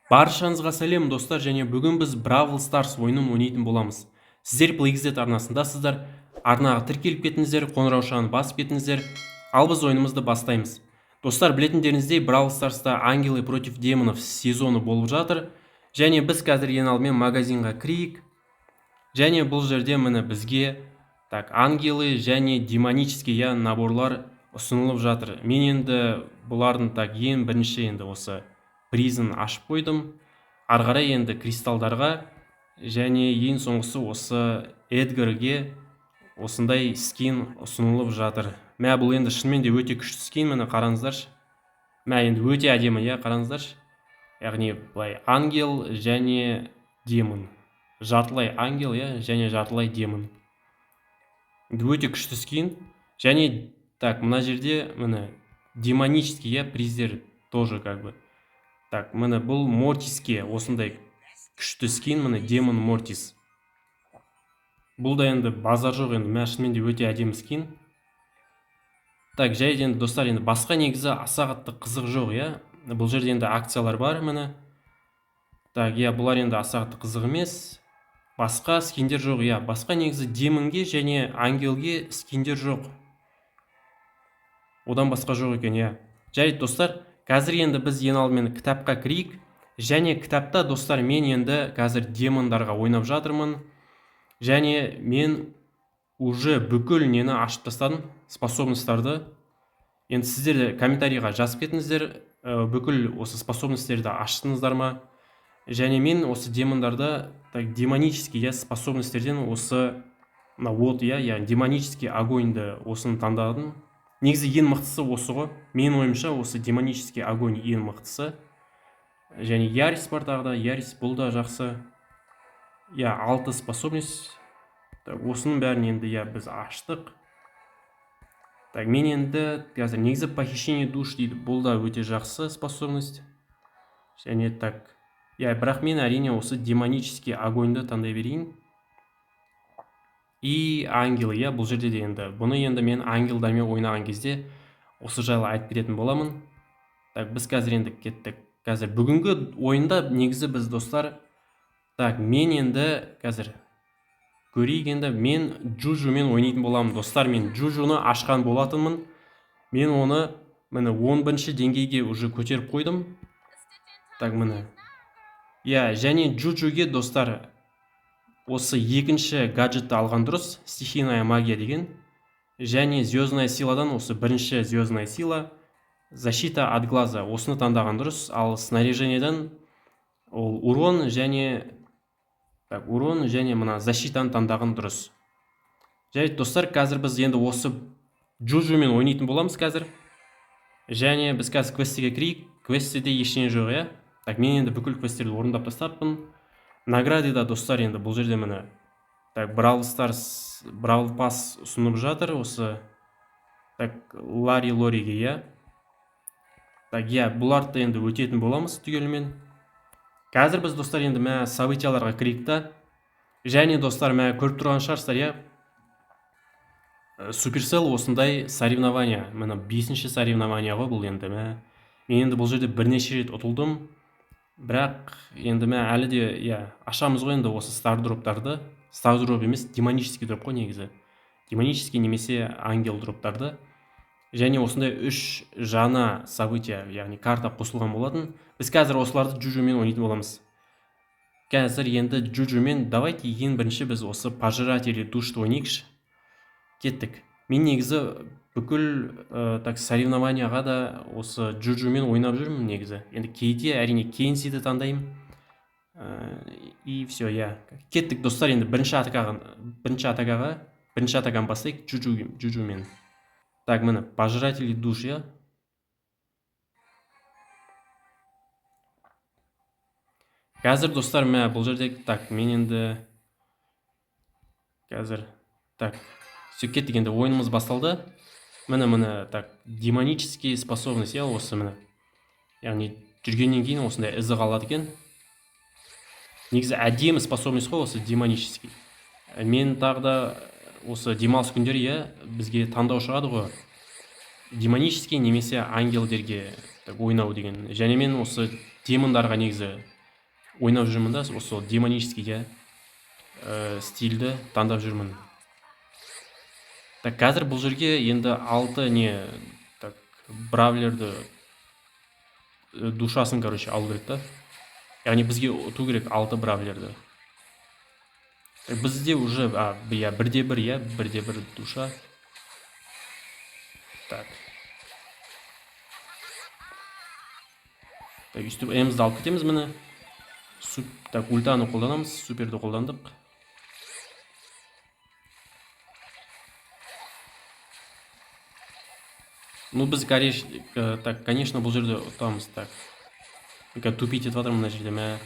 Баршаңызға сәлем достар, және бүгін біз Бравл Старс ойынын ойнайтын боламыз. Сіздер PlayZ арнасындасыздар. Арнаға тіркеліп кетіңіздер, қоңыраушаны басып кетіңіздер, ал біз ойынымызды бастаймыз. Достар, білетіндеріңіздей Бравл Старста Ангелы против демонов сезоны болып жатыр. Және біз қазір ең алдымен магазинға кірейік. Және бұл жерде міне бізге ангелы және демонический наборлар ұсынылып жатыр. Мен енді бұлардың ең бірінші енді осы призін ашып қойдым. Ары қарай енді кристалдарға және ең соңғысы осы Эдгарге осындай скин ұсынылып жатыр. Мә, бұл енді шынымен де өте күшті скин, міне қараңыздаршы. Мә, енді өте әдемі, қараңыздаршы. Яғни былай ангел және демон. Жартылай ангел, және жартылай демон. Өте күшті скин. Және мына жерде міне демонический приздер тоже міне бұл Мортиске осындай күшті скин, міне демон Мортис. Бұл да енді базар жоқ, енді мәшінмен де өте әдемі скин. Жай енді достар, енді басқа негізі аса қатты қызық жоқ, бұл жерде енді акциялар бар, міне. Бұлар енді аса қатты қызық емес. Басқа скиндер жоқ, басқа негізі демонге және ангелге скиндер жоқ. Одан басқа жоқ екен, Жай достар, қазір енді біз ең алдымен кітапқа кірейік. Және кітапта достар, мен енді қазір демондарға ойнап жатырмын. Және мен уже бүкіл нені ашып тастадым, способностьтарды. Енді сіздер де комментарийға жазып кетіңіздер, бүкіл осы способностьтерді аштыңыздар ма? Және мен осы демондарды демонический способностьтерден осы демонический огоньды осыны таңдадым. Негізі ең мықтысы осы ғой. Мен ойымша осы демонический огонь ең мықтысы. Және Ярис бар тағда, Ярис бұл да жақсы. 6 способность. Осының бәрін енді біз аштық. Мен енді қазір негізі похищение душ дейді. Бұл да өте жақсы способность. Және бірақ мен әрине осы демонический огоньды таңдай берейін. И ангелы, бұл жерде де енді. Бұны енді мен ангелдармен ойнаған кезде осы жайлы айтып кететін боламын. Біз қазір енді кеттік. Қазір бүгінгі ойында негізі біз достар, мен енді қазір көрейік енді, мен Джуджумен ойнайтын боламын. Достар, мен Джуджуны ашқан болатынмын. Мен оны міне 11-ші деңгейге уже көтеріп қойдым. Міне. Және Джуджуге достар осы екінші гаджетті алған дұрыс, стихийная магия деген. Және звездная силадан осы бірінші звездная сила, защита от глаза, осыны таңдаған дұрыс. Ал снаряжениеден ол урон және мына защитаны таңдаған дұрыс. Жай достар, қазір біз енді осы Джуджумен ойнайтын боламыз қазір. Және біз қазір квестіге кірейік. Квестіде ештеңе жоқ, мен енді бүкіл квесттерді орындап тастаппын. Награды да достар, енді бұл жерде міне Бравл Старс, Бравл Пас ұсынып жатыр осы Лари Лориге, бұларды енді өтетін боламыз түгелімен. Қазір біз достар енді событияларға кірейік та. Және достар, көріп тұрған шығарсыздар, Суперсел осындай соревнования, міне 5-ші соревнования ғой бұл енді. Мен енді бұл жерде бірнеше рет ұтылдым. Бірақ енді әлі де ашамыз ғой енді осы стардроптарды. Стардроп емес, демонический дроп қой негізі. Демонический немесе ангел дроптарды. Және осындай 3 жаңа события, яғни карта қосылған болатын. Біз қазір осыларды Джуджумен ойнайтын боламыз. Қазір енді Джуджумен давайте ең бірінші біз осы пожиратели душты ойнайықшы. Кеттік. Мен негізі бүкіл соревнованияға да осы Джуджумен ойнап жүрмін негізі. Енді кейде әрине Кейнсиді таңдаймын. И все, Кеттік достар, енді бірінші атакаға бастайық Джуджумен. Міне, пожиратели душ, Қазір достар, бұл жерде, мен енді қазір, кеттік, енді ойынымыз басталды. Міне, демонический способность, осы міне. Яғни жүргеннен кейін осындай ізі қалады екен. Негізі әдемі способность қой осы демонический. Мен тағда осы демалыс күндері бізге таңдау шығады ғой. Демонический немесе ангелдерге ойнау деген. Және мен осы демондарға негізі ойнап жүрмін да, осы демонический стильді таңдап жүрмін. Так, қазір бұл жерге енді 6 не так бравлерді душасын, короче, алу керек та. Яғни бізге ұту керек 6 бравлерді. Бізде уже бірде бір душа. Так. Так, үстіп эмізді алып кетеміз міне. Так, ультаны қолданамыз, суперді қолдандық. Ну, біз, конечно, бұл жерде ұтамыз. Так. Тупить етіп жатырмын мына жерде.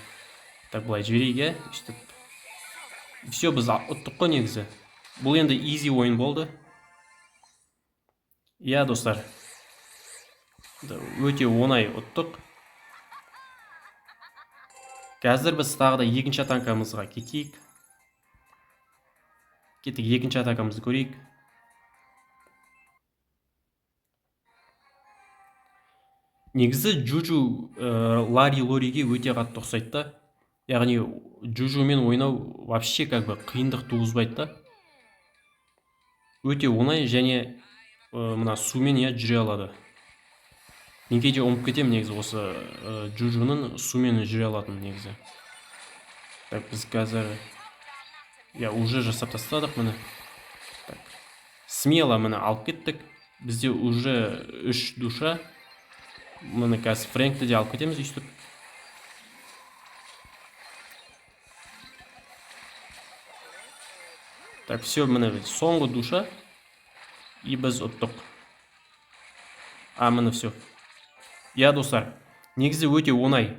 Так, былай жіберейік, үстіп. Все, біз ұттық қой негізі. Бұл енді easy ойын болды. Достар. Өте оңай ұттық. Қазір біз тағы да екінші атакамызға кетейік. Екінші атакамызды көрейік. Негізі Джуджу Лориге өте қатты ұқсайды да. Яғни Джуджумен ойнау вообще қиындық туғызбайды да. Өте оңай және мына сумен жүре алады. Мен кейде ұмытып кетемін негізі осы Джуджуның сумен жүре алатын негізі. Так, біз қазір уже жасап тастадық міне. Так. Смело міне алып кеттік. Бізде уже 3 душа. Міне қазір Фрэнкті де алып кетеміз үстіп. Так, все, міне соңғы душа. И біз ұттық. Міне все. Достар, негізі өте оңай.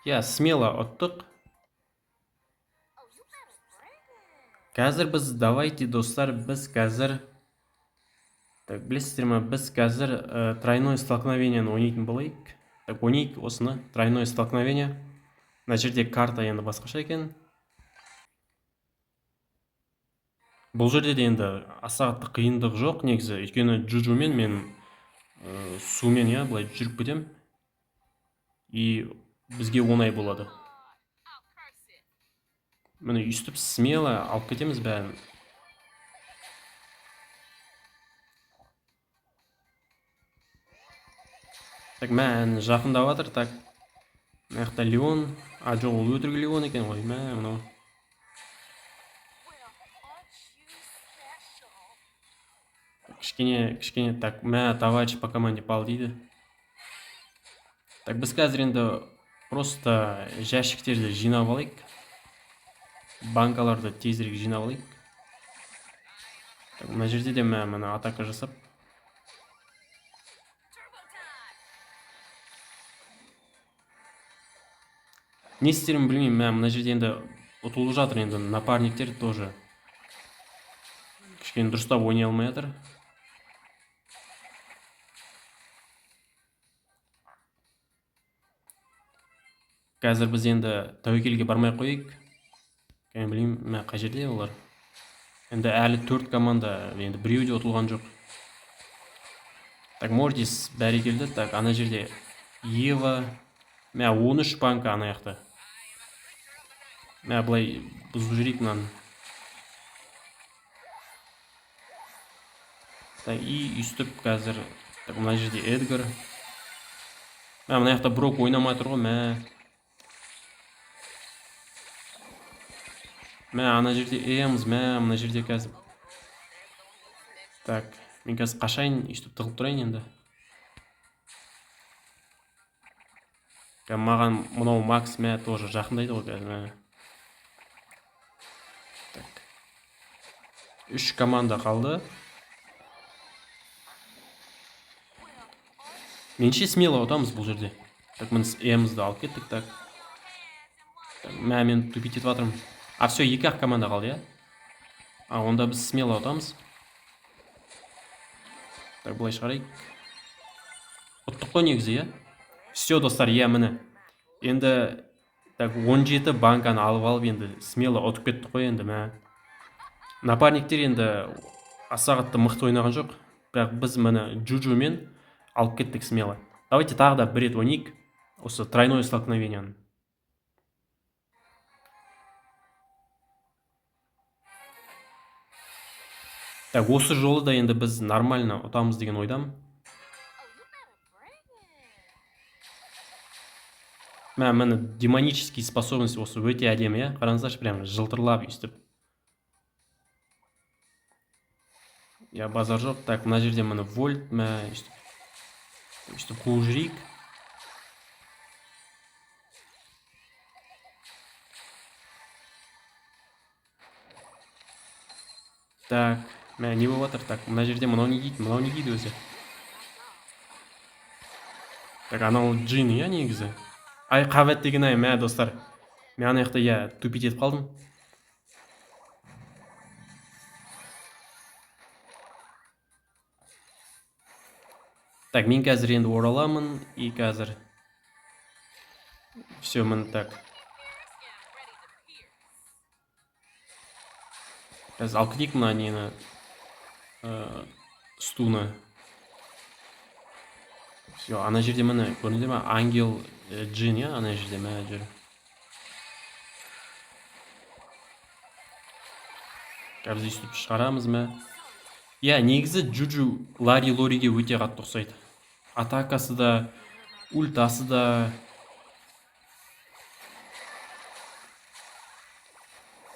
Смело ұттық. Қазір біз, давайте, достар, біз қазір... Так, білесіздер ма, біз қазір тройной столкновениені ойнайтын болайық. Так, ойнайық осыны, тройной столкновение. Мына жерде карта енді басқаша екен. Бұл жерде де енді аса қатты қиындық жоқ негізі. Өйткені Джуджумен мен сумен былай жүріп кетем. И бізге оңай болады. Міне үстіп смело алып кетеміз бәрін. Так, мән жақындап жатыр. Так, маяқта Леон. Жоқ, ол өтірік Леон екен ғой. Мынау. Кішкене, так, товарищ по команде пал дейді. Так, біз қазір енді просто жәшіктерді жинап алайық. Банкаларды тезірек жинап алайық. Так, мына жерде де мына атака жасап. Не істерімді білмеймін, мына жерде енді ұтылып жатыр енді напарниктер тоже. Кішкене дұрыстап ойнай алмай жатыр. Қазір біз енді тәуекелге бармай қойық. Мен білмеймін, қай жерде олар. Енді әлі 4 команда, енді біреу де ұтылған жоқ. Так, Мортис бәрекелді. Так, ана жерде Ева. 13 банка ана яқта. Былай бұзып жүрейік мынаны. Так, и үстіп қазір. Так, мына жерде Эдгар. Мына яқта Брок ойнамай тұр ғой. Ана жерде Эмз, мына жерде қазір. Так, мен қазір қашайын, үстіп тығылып тұрайын енді. Маған мұнау Макс тоже жақындайды ғой қазір. Так. 3 команда қалды. Менше смело ұтамыз бұл жерде. Так, біз Эмзді алып кеттік. Так. Мен тупить етіп жатырмын. Все, 2-ақ команда қалды, онда біз смело ұтамыз. Так, бұлай шығарайық. Ұттық қой негізі, Все, достар, міне. Енді 17 банканы алып енді смело ұтып кеттік қой енді. Напарниктер енді аса қатты мықты ойнаған жоқ. бірақ біз міне Джуджумен алып кеттік смело. Давайте тағы да бір рет ойнайық осы тройное столкновениені. Так, осы жолы да енді біз нормально ұтамыз деген ойдамын. Міне демонический способность осы өте әдемі, иә? Қараңыздаршы, прям жылтырлап өйстіп. Я базар жоқ. Так, мына жерде міне вольт, өйстіп қуып жүрейік. Так, не болып жатыр? Так, мына жерде мынау не дейді өзі? Так, анау джин, иә, негізі? Ай, қабат деген ай, достар. Мен ана жақта, иә, тупить етіп қалдым. Так, мен қазір енді ораламын, и қазір все, міне так. Қазір алып кетейік мына нені, стуны. Все, ана жерде міне көрінді ме? Ангел джин, иә, ана жерде жүр. Қазір өйстіп шығарамыз ма? Иә, негізі Джуджу Ларри Лориге өте қатты ұқсайды. Атакасы да, ультасы да.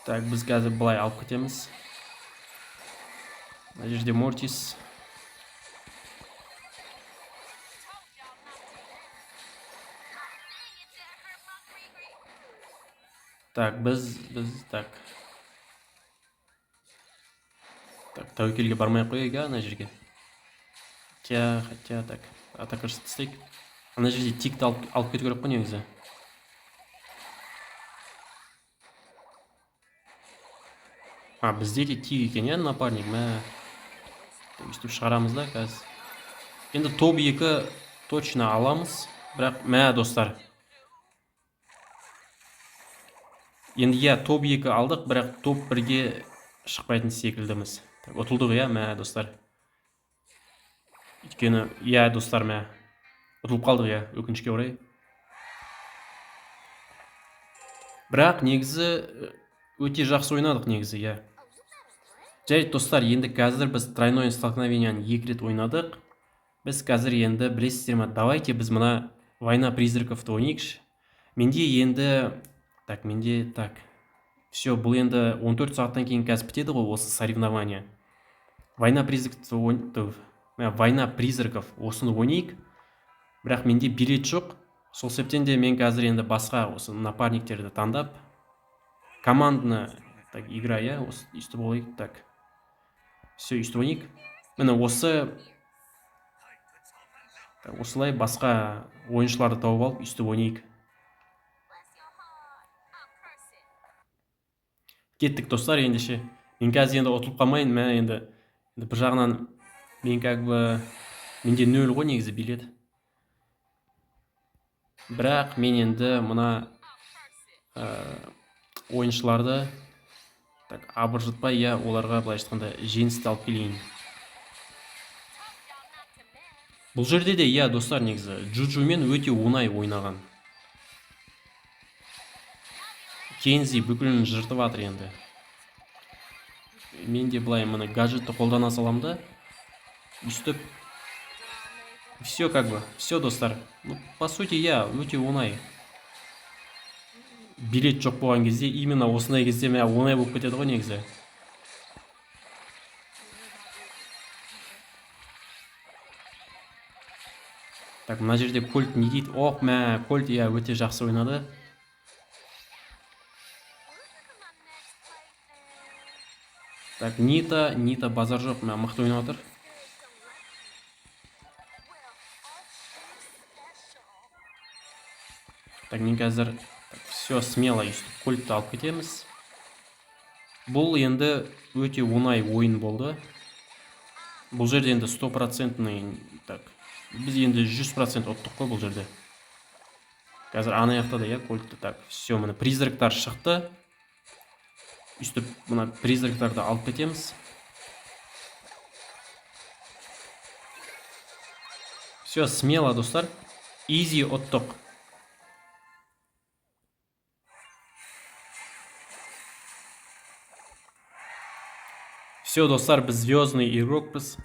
Так, біз қазір былай алып кетеміз. Мына жерде Мортис. Так, біз так. Так, тәуекелге бармай қояйық, ана жерге. Хотя, так, атака жасап. Ана жерде тикті алып кету керек қой негізі. Бізде де тик екен, иә, напарник, өйстіп шығарамыз да қазір. Енді топ 2 точно аламыз, бірақ достар. Енді иә, топ 2 алдық, бірақ топ 1-ге шықпайтын секілдіміз. Ұтылдық, иә, достар. Өйткені, иә, достар, ұтылып қалдық, иә, өкінішке орай. Бірақ негізі өте жақсы ойнадық негізі, иә. Жарайды, достар, енді қазір біз тройное столкновениені 2 рет ойнадық. Біз қазір енді білесіздер ме, давайте біз мына война призраковты ойнайықшы. Менде енді так. Все, бұл енді 14 сағаттан кейін қазір бітеді ғой осы соревнование. Война призраков осыны ойнайық. Бірақ менде билет жоқ. Сол себептен де мен қазір енді басқа осы напарниктерді таңдап командны игра, иә, өйстіп ойнайық. Так. Все, өйстіп ойнайық. Міне осылай басқа ойыншыларды тауып алып өйстіп ойнайық. Кеттік, достар, ендеше. Мен қазір енді ұтылып қалмайын, енді бір жағынан менде 0 ғой негізі билет. Бірақ мен енді мына ойыншыларды абыржытпай, иә, оларға былай айтқанда жеңісті алып келейін. Бұл жерде де, иә, достар, негізі Джуджумен өте оңай ойнаған. Кензи бүкілін жыртып атыр енді. Мен де былай мына гаджетті қолдана салам да, үстіп. Все, все, достар. По сути, иә, өте оңай. Билет жоқ болған кезде, именно осындай кезде оңай болып кетеді ғой негізі. Так, мына жерде Кольт не дейді? Кольт, иә, өте жақсы ойнады. Так, Нита базар жоқ, мықты ойнап отыр. Так, мен қазір все смело өйстіп Кольтты алып кетеміз. Бұл енді өте оңай ойын болды. Бұл жерде енді 100%, так, біз енді 100% ұттық қой бұл жерде. Қазір ана жақта да, иә, Кольтты. Так, все, міне призрактар шықты. Үстіп, мына призрактарды алып кетеміз. Все, смело, достар. Изи оттық. Все, достар, біз звездный игрокпыз.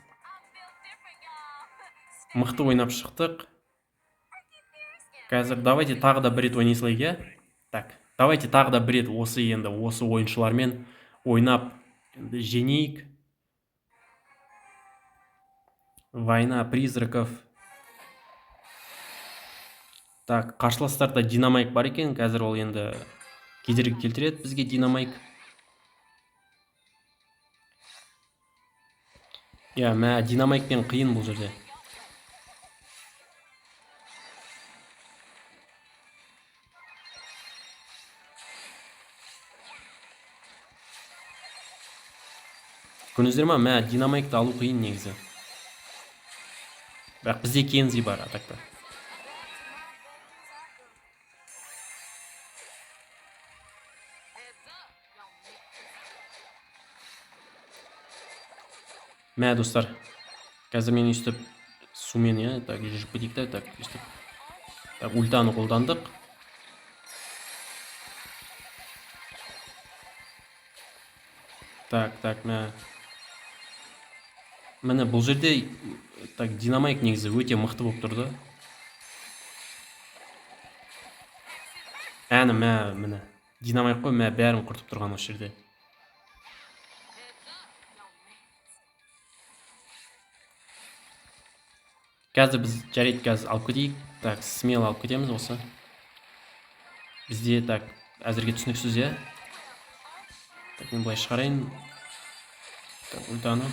Мықты ойнап шықтық. Қазір давайте тағы да бір рет ойнай салайық, иә? Так, давайте тағы да бір рет осы ойыншылармен ойнап женейік. Война призраков. Так, қарсыластарда динамайк бар екен. Қазір ол енді кедергі келтіреді бізге динамайк. Иә, динамайкпен қиын бұл жерде. Көрдіңіздер ма, динамайкты алу қиын негізі. Бірақ бізде Кензи бар атакта. Достар, қазір мен өйстіп сумен, так, жүріп кетейік та, так, өйстіп. Так, ультаны қолдандық. Так, міне бұл жерде так, динамайк негізі өте мықты болып тұрды. Міне динамайк қой, бәрін құртып тұрған осы жерде. Қазір біз жарайды, қазір алып кетейік. Так, смело алып кетеміз осы. Бізде, так, әзірге түсініксіз, иә? Так, мен былай шығарайын. Так, ультаны.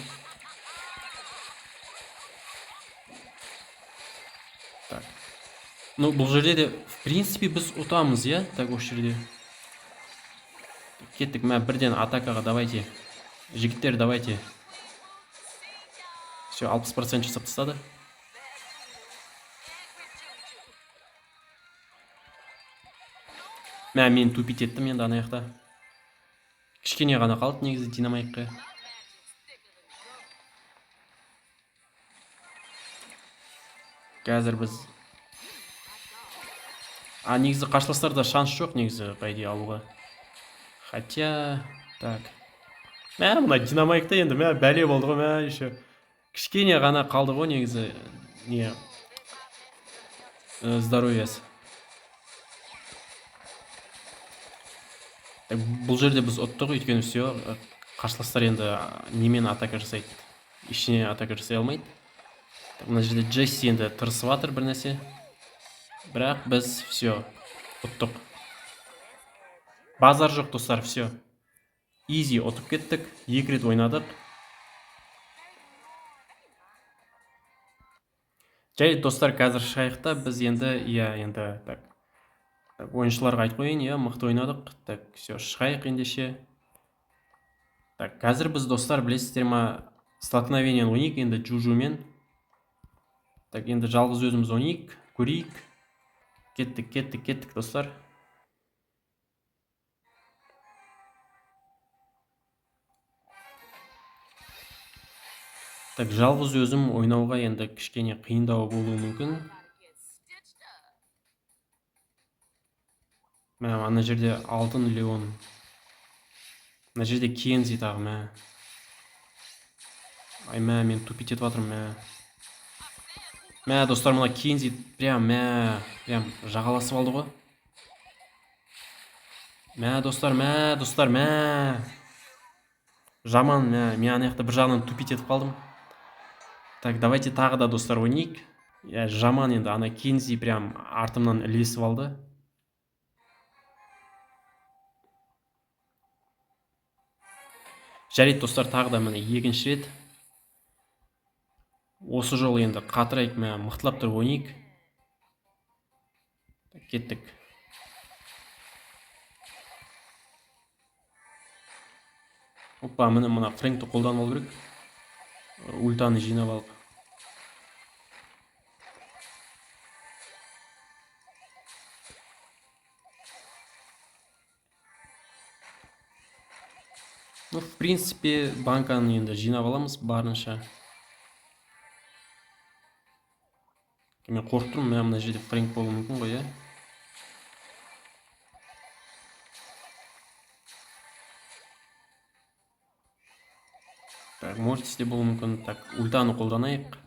Так. Ну, бұл жерде де, в принципе, біз ұтамыз, иә? Так, осы жерде. Кеттік, бірден атакаға, давайте. Жігіттер, давайте. Все, 60% жасап тастады. Мен тупить еттім енді анаяқта. Кішкене ғана қалды негізі динамайкқа. Қазір біз... негізі қарсыластарда шанс жоқ негізі қайде алуға. Хотя... Так... Мына динамайкта енді бәле болды ғой, еще. Кішкене ғана қалды ғой негізі. Не... Здоровьясы. Бұл жерде біз ұттық, өйткені все, қарсыластар енді немен атака жасайды. Ішіне атака жасай алмайды. Мына жерде Джесси енді тырысып жатыр бір нәрсе. Бірақ біз все, ұттық. Базар жоқ, достар, все. Изи ұтып кеттік, 2 рет ойнадық. Жарайды, достар, қазір шығайықта біз енді, так, ойыншыларға айтып қояйын, мықты ойнадық. Так, все, шығайық ендеше. Так, қазір біз, достар, білесіздер ма, столкновение ойнайық енді Джуджумен. Так, енді жалғыз өзіміз ойнайық, көрейік. Кеттік, достар. Так, жалғыз өзім ойнауға енді кішкене қиындау болуы мүмкін. Ана жерде алтын Леон. Ана жерде Кензи тағы, мен тупить етіп жатырмын, достар, мына Кензи прям жағаласып алды ғой. Достар, жаман, мен анаяқта бір жағынан тупить етіп қалдым. Так, давайте тағы да, достар, ойнайық. Жаман енді, ана Кензи прям артымнан ілесіп алды. Жарайды, достар, тағы да міне екінші рет. Осы жол енді қатырайық, мықтылап тұрып ойнайық. Кеттік. Опа, мына Фрэнкті қолданып алу керек. Ультаны жинап алып. Ну, в принципе, банканы енді жинап аламыз барынша. Мен қорқып тұрмын, мына жерде фрэнк болуы мүмкін ғой, иә. Так, Мортис те болуы мүмкін. Так, ультаны қолданайық.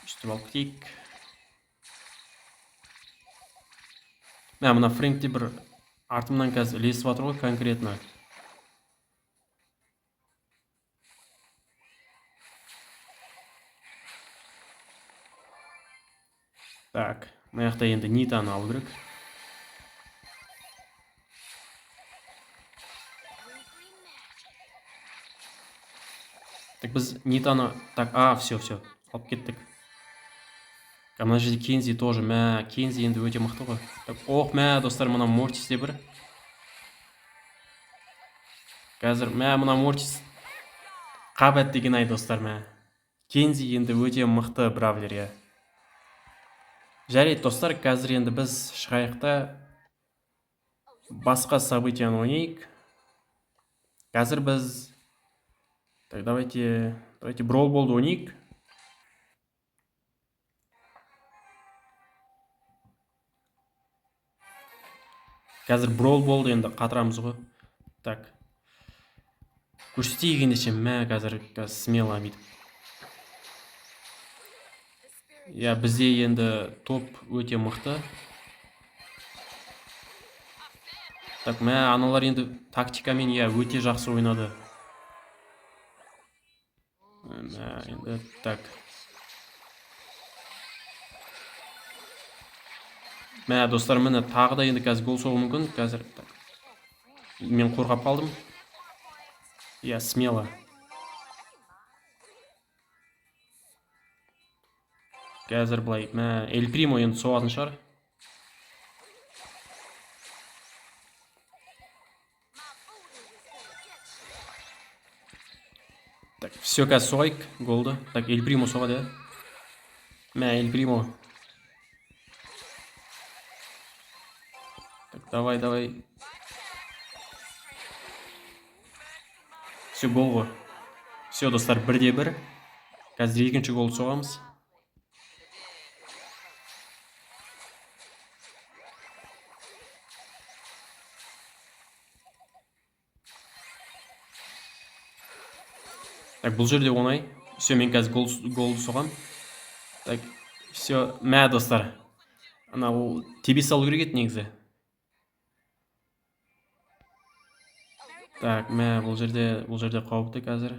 Үстіп алып кетейік. Мына фрэнк те бір артымнан қазір ілесіп жатыр ғой, конкретно. Так, мына жақта енді Нитаны алу керек. Так, біз Нитаны... Так, все, алып кеттік. Мына жерде Кензи тоже. Кензи енді өте мықты ғой. Так, достар, мына Мортис те бір. Қазір, мына Мортис қабат деген ай, достар, Кензи енді өте мықты бравлер, иә. Жарайды, достар, қазір енді біз шығайықта басқа событияны ойнайық. Қазір біз... Так, давайте Brawl Ball'ды ойнайық. Қазір Brawl Ball'ды енді қатырамыз ғой. Так. Көрсетейік ендеше, қазір смело бүйтіп. Я, бізде енді топ өте мықты. Так, аналар енді тактикамен өте жақсы ойнады. Енді так. Достар, тағы да енді қазір гол соғуы мүмкін. Қазір так. Мен қорғап қалдым. Я, смело. Қазір былай, Эль Примо енді соғатын шығар. Так, все, қазір соғайық голды. Так, Эль Примо соғады, Эль Примо. Так, давай. Все, гол ғой. Все, достар, 1-1. Қазір екінші голды соғамыз. Так, бұл жерде оңай. Все, мен қазір голды соғам. Так, все, достар. Ол тебе салу керек еді негізі. Так, бұл жерде қауіпті қазір.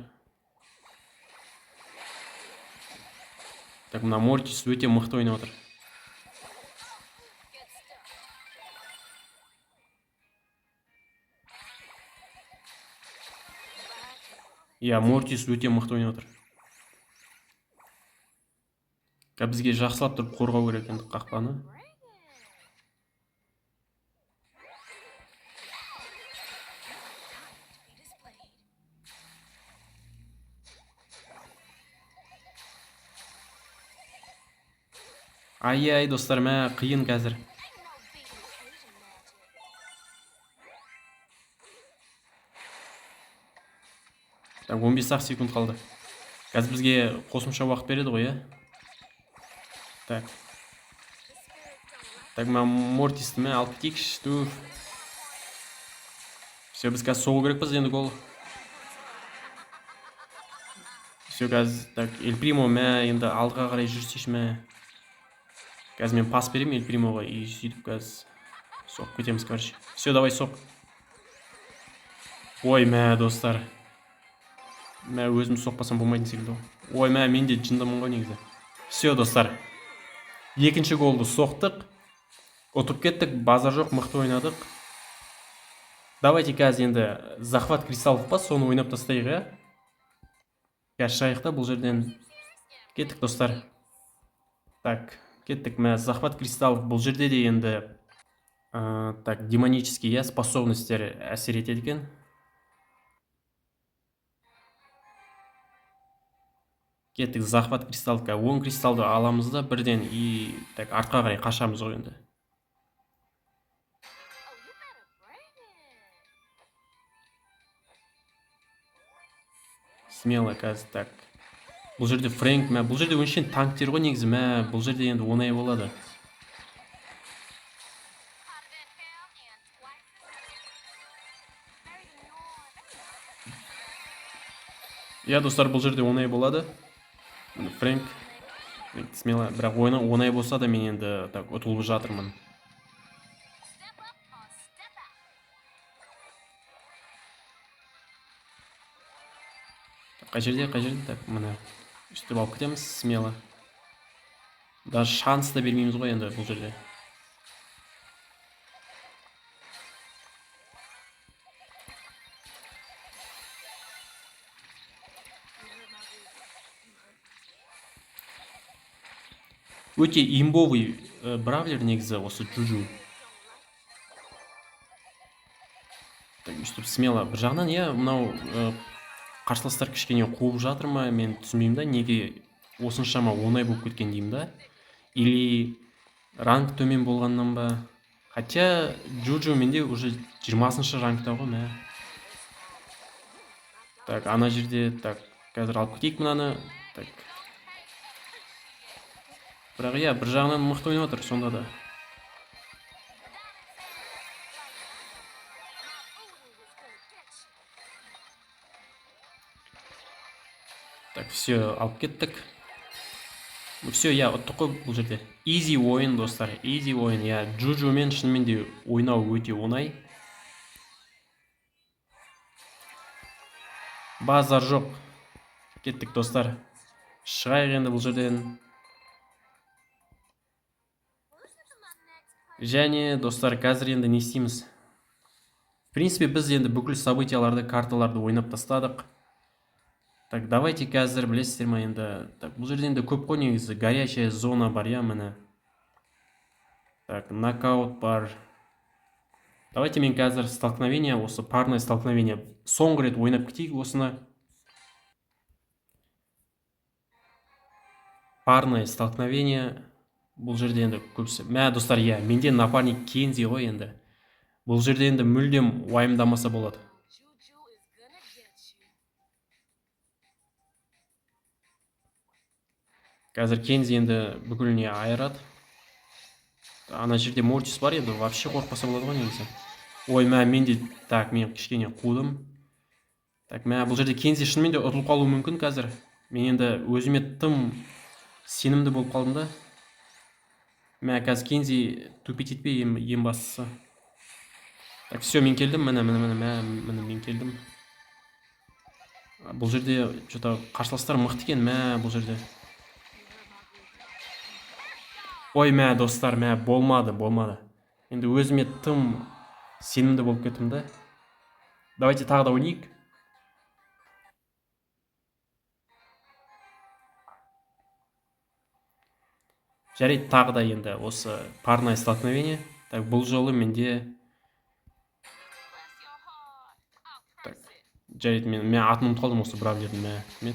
Так, мына Мортис өте мықты ойнап отыр. Мортис өте мықты ойнап отыр. Бізге жақсылап тұрып қорғау керек енді қақпаны. Ай, достар, қиын қазір. Так, 15-ақ секунд қалды. Қазір бізге қосымша уақыт береді ғой, Так. Так, Мортисті алып кетейікші. Все, біз қазір соғу керекпіз енді гол. Все, қазір, так, Эль Примо, енді алдыға қарай жүрсейші, Қазір мен пас берем Эль Примоға, и сөйтіп қазір соғып кетеміз, короче. Все, давай соқ. Ой, достар. Өзім соқпасам болмайтын секілді. Ой, мен де жындымын ғой негізі. Все, достар. Екінші голды соқтық. Ұтып кеттік, базар жоқ, мықты ойнадық. Давайте қазір енді захват кристаллов па, соны ойнап тастайық, Қазір шайықта бұл жерден кеттік, достар. Так, кеттік, захват кристаллов бұл жерде де енді так, демонический, способностер әсер етеді екен. Кеттік, захват кристалловка 10 кристалды аламыз да бірден, и так, артқа қарай қашамыз ғой енді. Смело қазір, так. Бұл жерде Фрэнк, бұл жерде өңшен танктер ғой негізі, бұл жерде енді оңай болады. Иә, достар, бұл жерде оңай болады. Фрэнк, смело, бірақ оңай болса да мен енді так ұтылып жатырмын. Қай жерде? Так, мына үстіп алып кетеміз, смело. Даже шанс да бермейміз ғой енді бұл жерде. Өте имбовый бравлер негізі осы Джуджу. Так, үстіп смело. Бір жағынан, иә, мынау қарсыластар кішкене қуып жатыр ма, мен түсінбеймін да, неге осыншама оңай болып кеткен деймін да. Или ранг төмен болғаннан ба. Хотя Джуджу менде уже 20-шы рангта ғой, Так, ана жерде, так, қазір алып кетейік мынаны. Так. Бірақ иә, бір жағынан мықты ойнап отыр сонда да. Так, все, алып кеттік. Все, иә, ұттық қой бұл жерде. Easy ойын, достар, easy ойын. Иә, Джуджумен шынымен де ойнау өте оңай. Базар жоқ. Кеттік, достар. Шығайық енді бұл жерден. Және, достар, қазір енді не істейміз? В принципе, біз енді бүкіл событияларды, карталарды ойнап тастадық. Так, давайте қазір, білесіздер ма енді? Так, бұл жерде енді көп қой негізі. Горячая зона бар, иә, міне. Так, нокаут бар. Давайте мен қазір столкновение, осы парное столкновение соңғы рет ойнап кетейік осыны. Парное столкновение. Бұл жерде енді көбісі. Достар, иә, менде напарник Кензи ғой енді. Бұл жерде енді мүлдем уайымдамаса болады. Қазір Кензи енді бүкіліне айырады. Ана жерде Мортис бар енді, вообще қорқпаса болады ғой негізі. Ой, менде, так, мен кішкене қудым. Так, бұл жерде Кензи шынымен де ұтылып қалуы мүмкін қазір. Мен енді өзіме тым сенімді болып қалдым да. Қазір Кензи тупить етпей ең бастысы. Так, все, мен келдім, мен келдім. Бұл жерде что-то қарсыластар мықты екен, бұл жерде. Ой, достар, болмады. Енді өзіме тым сенімді болып кеттім да. Давайте тағы да ойнайық. Жарайды, тағы да енді осы парное столкновение. Так, бұл жолы менде. Так, жарайды, мен атын ұмытып қалдым осы бравлердің,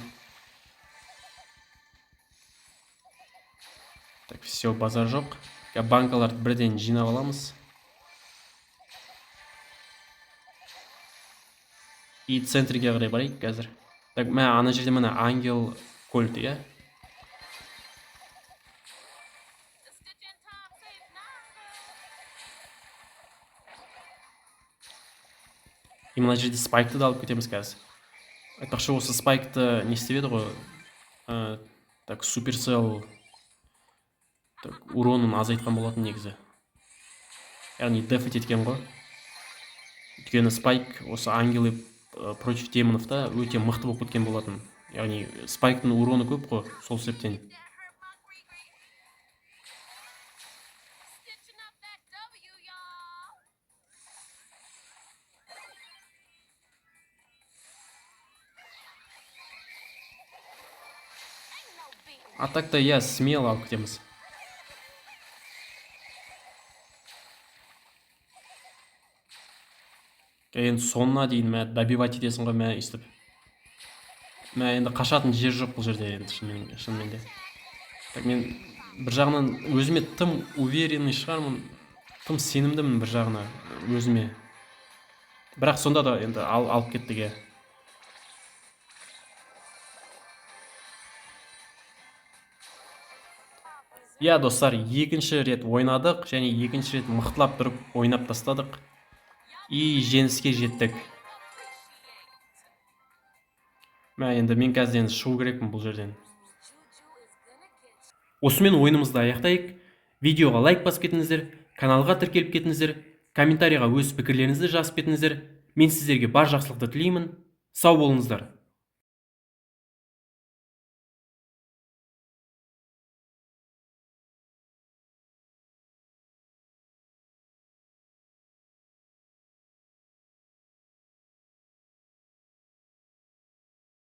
Так, все, базар жоқ. Банкаларды бірден жинап аламыз. И центрге қарай барайық қазір. Так, ана жерде ангел кольт, иә? И мына жерде спайкты да алып кетеміз қазір. Айтпақшы, осы спайкты не істеп еді ғой? Так, суперсел уронын азайтқан болатын негізі. Яғни дефет еткен ғой. Өйткені спайк осы ангелы против демонов-та өте мықты болып кеткен болатын. Яғни спайктың уроны көп қой, сол себептен. Атакта, иә, смело алып кетеміз. Енді соңына дейін добивать етесің ғой, істеп. Енді қашатын жер жоқ бұл жерде енді шынымен де. Так, мен бір жағынан өзіме тым уверенный шығармын, тым сенімдімін бір жағына өзіме. Бірақ сонда да енді алып кеттік, Иә достар, екінші рет ойнадық және екінші рет мықтылап тұрып ойнап тастадық и жеңіске жеттік. Мә, енді мен қазір шығу керекпін бұл жерден. Осымен ойынымызды аяқтайық. Видеоға лайк басып кетіңіздер, каналға тіркеліп кетіңіздер, комментарийға өз пікірлеріңізді жазып кетіңіздер. Мен сіздерге бар жақсылықты тілеймін. Сау болыңыздар.